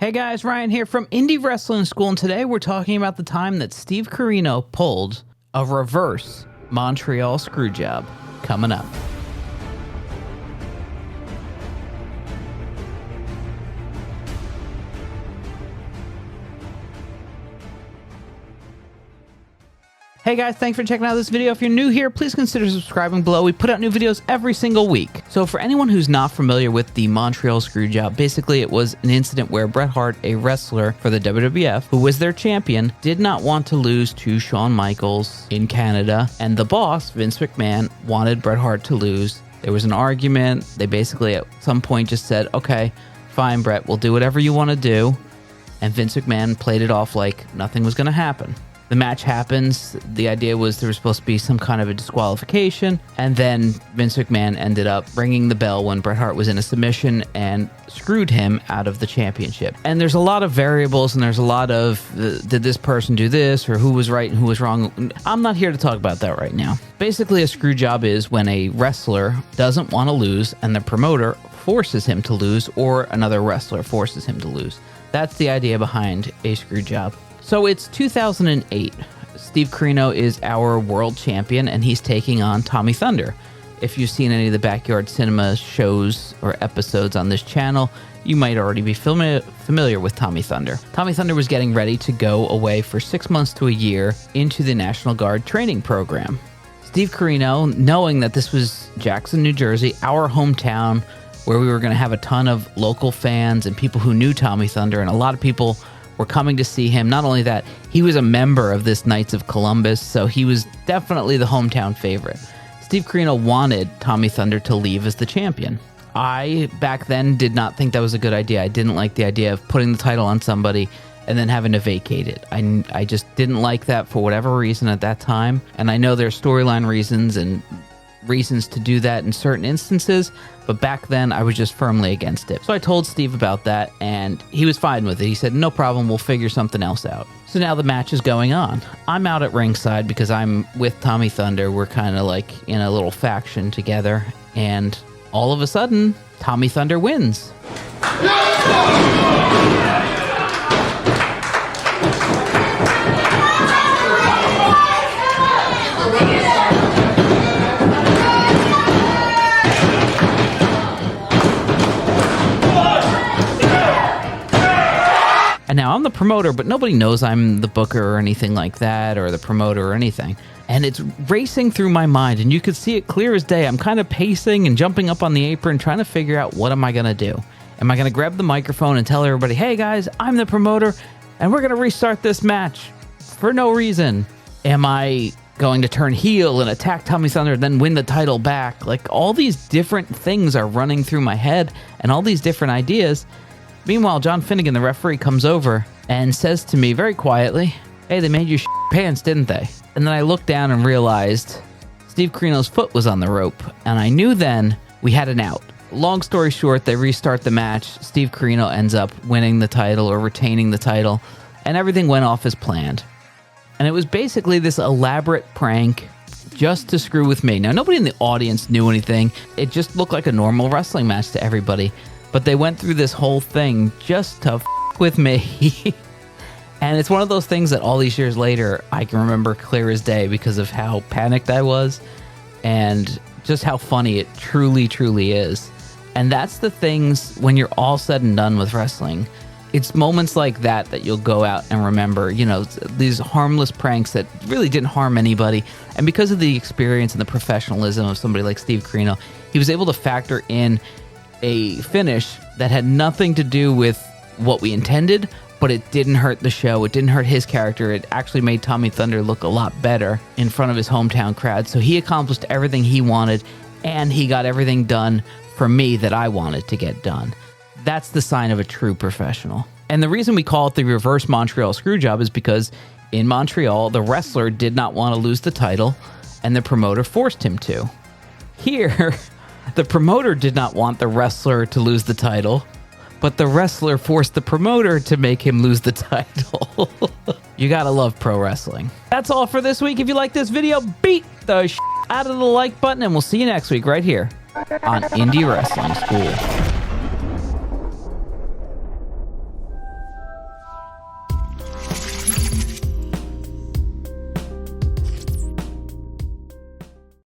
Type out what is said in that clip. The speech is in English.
Hey guys, Ryan here from Indy Wrestling School, and today we're talking about the time that Steve Corino pulled a reverse Montreal Screwjob. Coming up. Hey guys, thanks for checking out this video. If you're new here, please consider subscribing below. We put out new videos every single week. So for anyone who's not familiar with the Montreal Screwjob, basically it was an incident where Bret Hart, a wrestler for the WWF, who was their champion, did not want to lose to Shawn Michaels in Canada. And the boss, Vince McMahon, wanted Bret Hart to lose. There was an argument. They basically at some point just said, okay, fine, Bret, we'll do whatever you want to do. And Vince McMahon played it off like nothing was going to happen. The match happens. The idea was there was supposed to be some kind of a disqualification, and then Vince McMahon ended up ringing the bell when Bret Hart was in a submission and screwed him out of the championship. And there's a lot of variables, and there's a lot of did this person do this, or who was right and who was wrong. I'm not here to talk about that right now. Basically, a screw job is when a wrestler doesn't want to lose and the promoter forces him to lose, or another wrestler forces him to lose. That's the idea behind a screw job. So it's 2008. Steve Corino is our world champion, and he's taking on Tommy Thunder. If you've seen any of the Backyard Cinema shows or episodes on this channel, you might already be familiar with Tommy Thunder. Tommy Thunder was getting ready to go away for 6 months to a year into the National Guard training program. Steve Corino, knowing that this was Jackson, New Jersey, our hometown, where we were going to have a ton of local fans and people who knew Tommy Thunder, and a lot of people were coming to see him. Not only that, he was a member of this Knights of Columbus, so he was definitely the hometown favorite. Steve Corino wanted Tommy Thunder to leave as the champion. I, back then, did not think that was a good idea. I didn't like the idea of putting the title on somebody and then having to vacate it. I just didn't like that for whatever reason at that time, and I know there's storyline reasons and reasons to do that in certain instances, but back then I was just firmly against it. So I told Steve about that, and he was fine with it. He said, no problem, we'll figure something else out. So now the match is going on. I'm out at ringside because I'm with Tommy Thunder. We're kind of like in a little faction together, and all of a sudden, Tommy Thunder wins. And now I'm the promoter, but nobody knows I'm the booker or anything like that, or the promoter or anything. And it's racing through my mind, and you could see it clear as day. I'm kind of pacing and jumping up on the apron, trying to figure out what am I going to do. Am I going to grab the microphone and tell everybody, hey guys, I'm the promoter, and we're going to restart this match for no reason? Am I going to turn heel and attack Tommy Thunder and then win the title back? Like, all these different things are running through my head, and all these different ideas. Meanwhile, John Finnegan, the referee, comes over and says to me very quietly, hey, they made you shit pants, didn't they? And then I looked down and realized Steve Corino's foot was on the rope, and I knew then we had an out. Long story short, they restart the match. Steve Corino ends up winning the title or retaining the title, and everything went off as planned. And it was basically this elaborate prank just to screw with me. Now, nobody in the audience knew anything. It just looked like a normal wrestling match to everybody. But they went through this whole thing just to f with me. And it's one of those things that all these years later, I can remember clear as day because of how panicked I was and just how funny it truly, truly is. And that's the things when you're all said and done with wrestling. It's moments like that that you'll go out and remember, you know, these harmless pranks that really didn't harm anybody. And because of the experience and the professionalism of somebody like Steve Corino, he was able to factor in a finish that had nothing to do with what we intended, but it didn't hurt the show. It didn't hurt his character. It actually made Tommy Thunder look a lot better in front of his hometown crowd. So he accomplished everything he wanted, and he got everything done for me that I wanted to get done. That's the sign of a true professional. And the reason we call it the reverse Montreal Screwjob is because in Montreal, the wrestler did not want to lose the title, and the promoter forced him to. Here, the promoter did not want the wrestler to lose the title, but the wrestler forced the promoter to make him lose the title. You gotta love pro wrestling. That's all for this week. If you like this video, beat the out of the like button, and we'll see you next week right here on Indy Wrestling School.